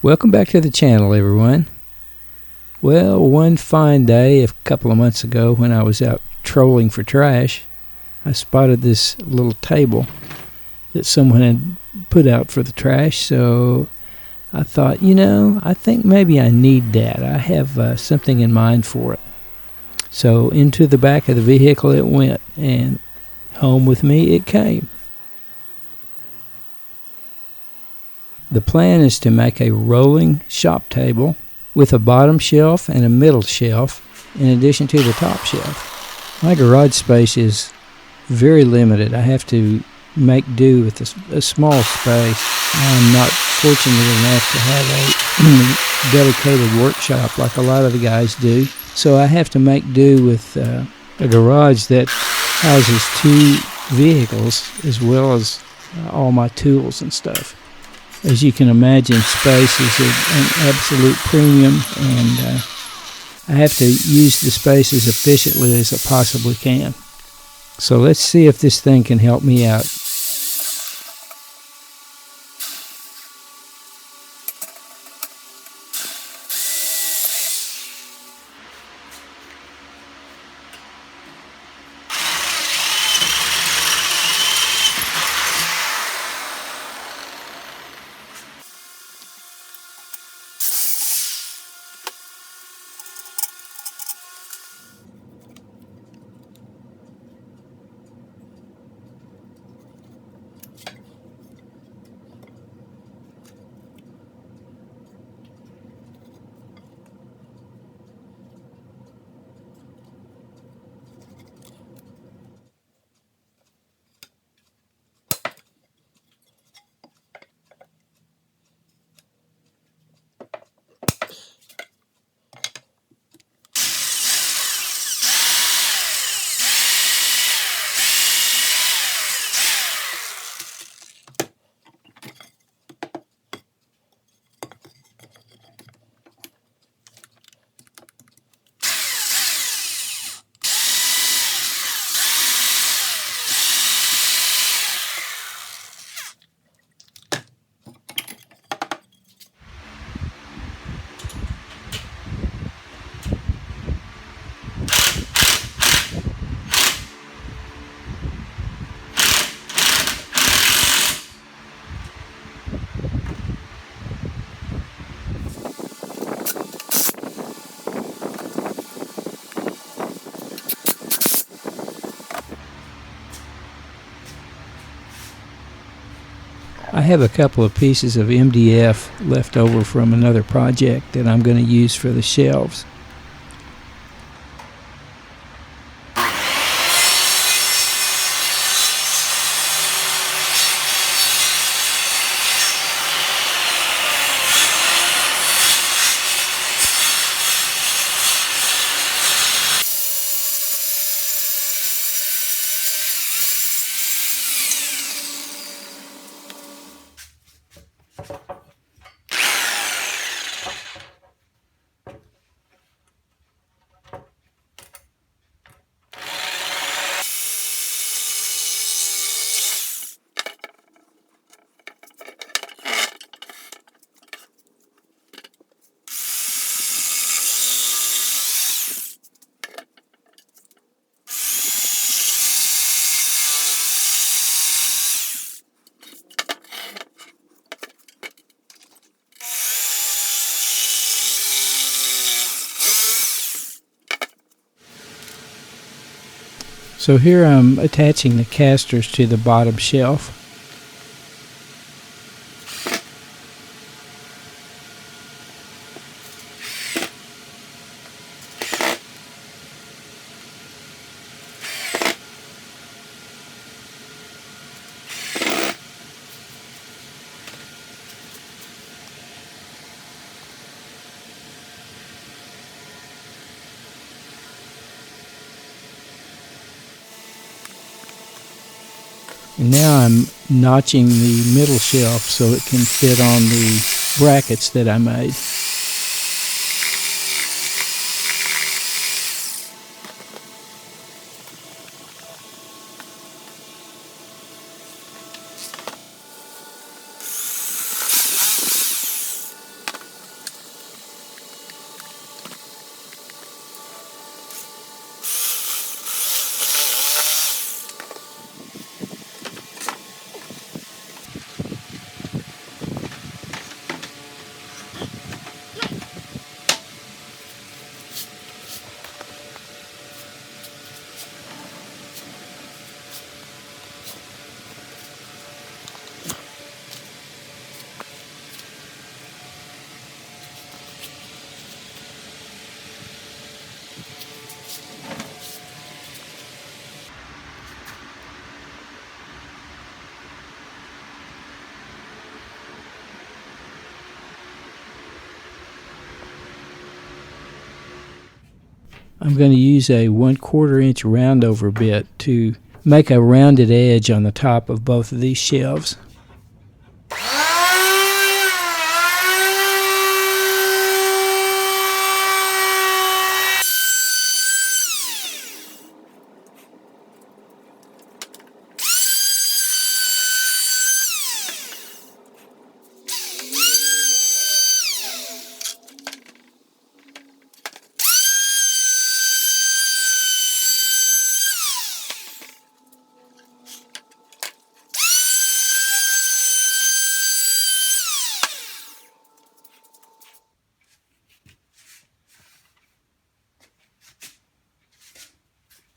Welcome back to the channel, everyone. Well, one fine day a couple of months ago when I was out trolling for trash, I spotted this little table that someone had put out for the trash, so I thought, I think maybe I need that. I have something in mind for it. So into the back of the vehicle it went, and home with me it came. The plan is to make a rolling shop table with a bottom shelf and a middle shelf in addition to the top shelf. My garage space is very limited. I have to make do with a small space. I'm not fortunate enough to have a dedicated workshop like a lot of the guys do. So I have to make do with a garage that houses two vehicles as well as all my tools and stuff. As you can imagine, space is an absolute premium, and I have to use the space as efficiently as I possibly can. So let's see if this thing can help me out. I have a couple of pieces of MDF left over from another project that I'm going to use for the shelves. So here I'm attaching the casters to the bottom shelf. And now I'm notching the middle shelf so it can fit on the brackets that I made. I'm going to use a 1/4 inch roundover bit to make a rounded edge on the top of both of these shelves.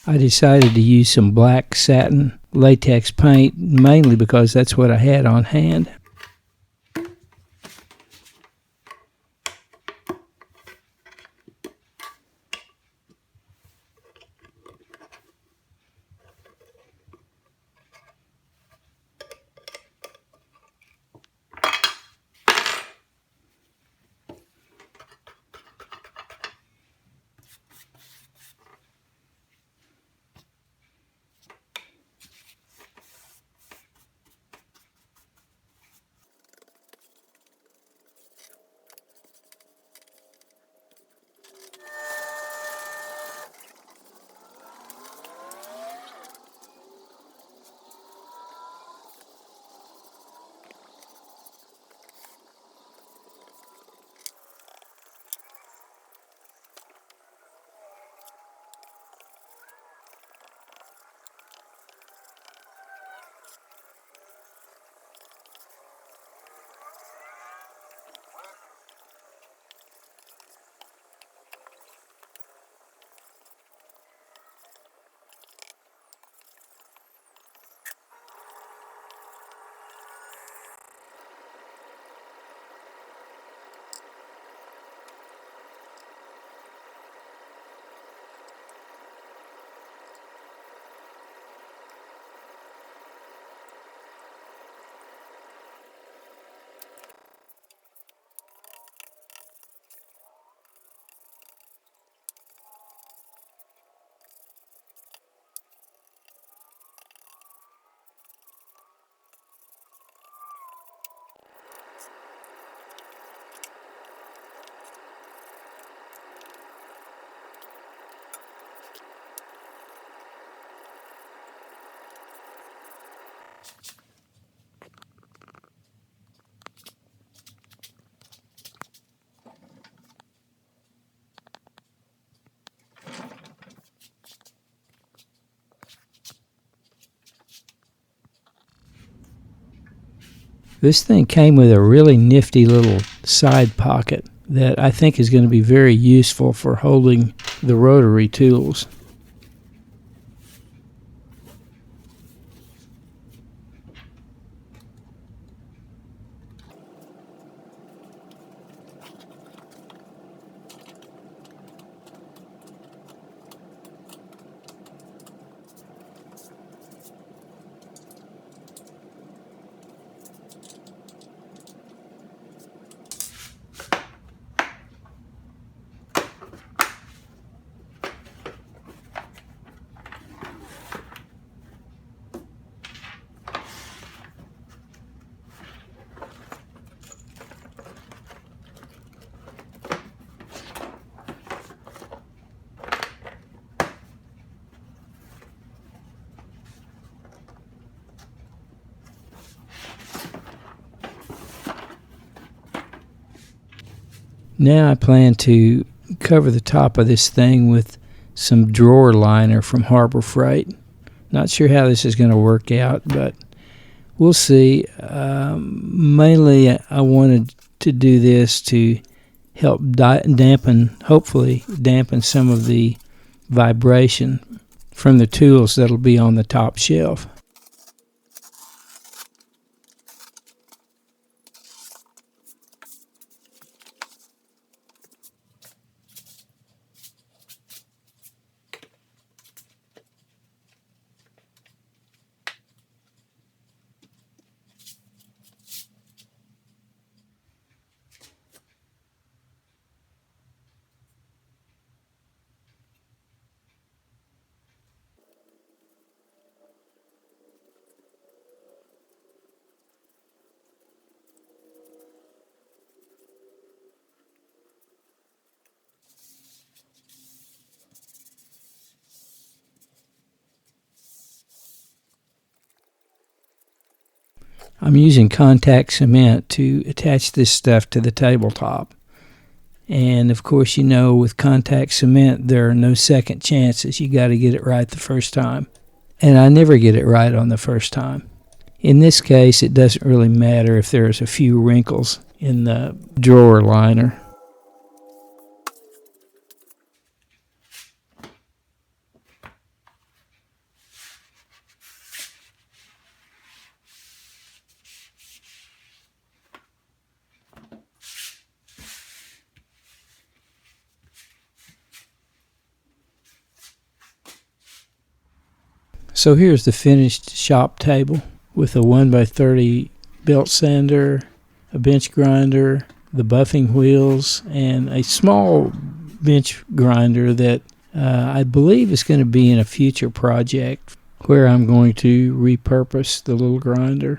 I decided to use some black satin latex paint, mainly because that's what I had on hand. This thing came with a really nifty little side pocket that I think is going to be very useful for holding the rotary tools. Now I plan to cover the top of this thing with some drawer liner from Harbor Freight. Not sure how this is going to work out, but we'll see. Mainly I wanted to do this to help hopefully dampen some of the vibration from the tools that'll be on the top shelf. I'm using contact cement to attach this stuff to the tabletop. And of course, you know, with contact cement, there are no second chances. You got to get it right the first time. And I never get it right on the first time. In this case, it doesn't really matter if there's a few wrinkles in the drawer liner. So here's the finished shop table with a 1x30 belt sander, a bench grinder, the buffing wheels, and a small bench grinder that I believe is going to be in a future project where I'm going to repurpose the little grinder.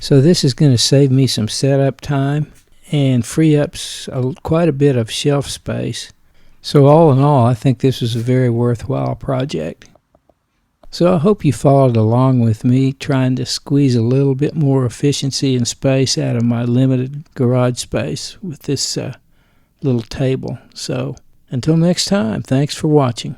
So this is going to save me some setup time and free up quite a bit of shelf space. So all in all, I think this is a very worthwhile project. So I hope you followed along with me, trying to squeeze a little bit more efficiency and space out of my limited garage space with this little table. So until next time, thanks for watching.